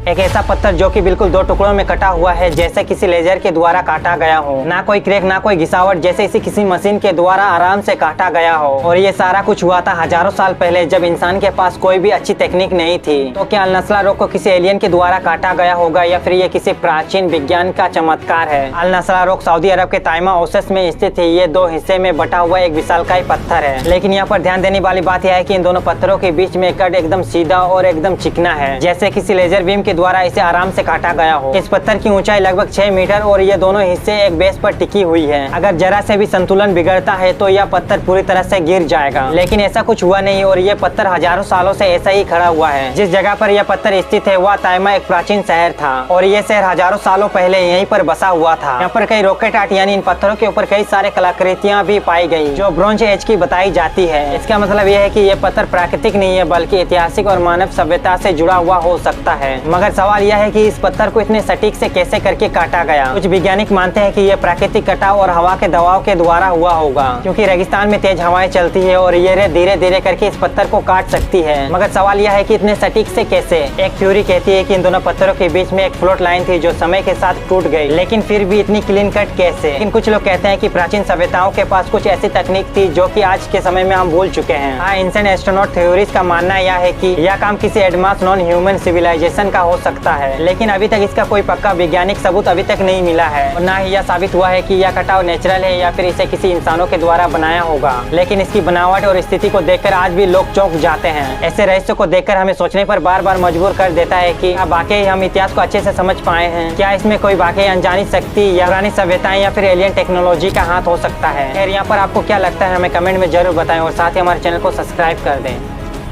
एक ऐसा पत्थर जो कि बिल्कुल दो टुकड़ों में कटा हुआ है, जैसे किसी लेजर के द्वारा काटा गया हो। ना कोई क्रैक ना कोई घिसावट, जैसे इसे किसी मशीन के द्वारा आराम से काटा गया हो। और ये सारा कुछ हुआ था हजारों साल पहले, जब इंसान के पास कोई भी अच्छी टेक्निक नहीं थी। तो क्या अल नस्ला रॉक को किसी एलियन के द्वारा काटा गया होगा, या फिर ये किसी प्राचीन विज्ञान का चमत्कार है? अल नस्ला रॉक सऊदी अरब के ताइमा ओसेस में स्थित है। ये दो हिस्से में बटा हुआ एक विशालकाय पत्थर है। लेकिन यहाँ पर ध्यान देने वाली बात यह है कि इन दोनों पत्थरों के बीच में कट एकदम सीधा और एकदम चिकना है, जैसे किसी लेजर बीम के द्वारा इसे आराम से काटा गया हो। इस पत्थर की ऊंचाई लगभग 6 मीटर और ये दोनों हिस्से एक बेस पर टिकी हुई है। अगर जरा से भी संतुलन बिगड़ता है तो यह पत्थर पूरी तरह से गिर जाएगा। लेकिन ऐसा कुछ हुआ नहीं और ये पत्थर हजारों सालों से ऐसा ही खड़ा हुआ है। जिस जगह पर यह पत्थर स्थित है वह ताइमा एक प्राचीन शहर था और ये शहर हजारों सालों पहले यहीं पर बसा हुआ था। यहाँ पर कई रॉकेट आर्ट यानी इन पत्थरों के ऊपर कई सारे कलाकृतियाँ भी पाई गयी जो ब्रोंज एज की बताई जाती है। इसका मतलब यह है कि ये पत्थर प्राकृतिक नहीं है बल्कि ऐतिहासिक और मानव सभ्यता से जुड़ा हुआ हो सकता है। मगर सवाल यह है कि इस पत्थर को इतने सटीक से कैसे करके काटा गया। कुछ वैज्ञानिक मानते हैं कि यह प्राकृतिक कटाव और हवा के दबाव के द्वारा हुआ होगा, क्योंकि रेगिस्तान में तेज हवाएं चलती है और ये रेत धीरे धीरे करके इस पत्थर को काट सकती है। मगर सवाल यह है कि इतने सटीक से कैसे। एक थ्योरी कहती है कि इन दोनों पत्थरों के बीच में एक फ्लोट लाइन थी जो समय के साथ टूट गई, लेकिन फिर भी इतनी क्लीन कट कैसे। लेकिन कुछ लोग कहते हैं कि प्राचीन सभ्यताओं के पास कुछ ऐसी तकनीक थी जो कि आज के समय में हम भूल चुके हैं। एंशिएंट एस्ट्रोनॉट थ्योरीज का मानना यह है कि यह काम किसी एडवांस नॉन ह्यूमन सिविलाइजेशन का हो सकता है, लेकिन अभी तक इसका कोई पक्का वैज्ञानिक सबूत अभी तक नहीं मिला है और न ही यह साबित हुआ है कि यह कटाव नेचुरल है या फिर इसे किसी इंसानों के द्वारा बनाया होगा। लेकिन इसकी बनावट और स्थिति को देखकर आज भी लोग चौंक जाते हैं। ऐसे रहस्यों को देखकर हमें सोचने पर बार बार मजबूर कर देता है कि क्या वाकई हम इतिहास को अच्छे से समझ पाए हैं। क्या इसमें कोई वाकई अनजानी शक्ति या पुरानी सभ्यताएं या फिर एलियन टेक्नोलॉजी का हाथ हो सकता है। खैर, यहाँ पर आपको क्या लगता है हमें कमेंट में जरूर बताएं और साथ ही हमारे चैनल को सब्सक्राइब कर दें।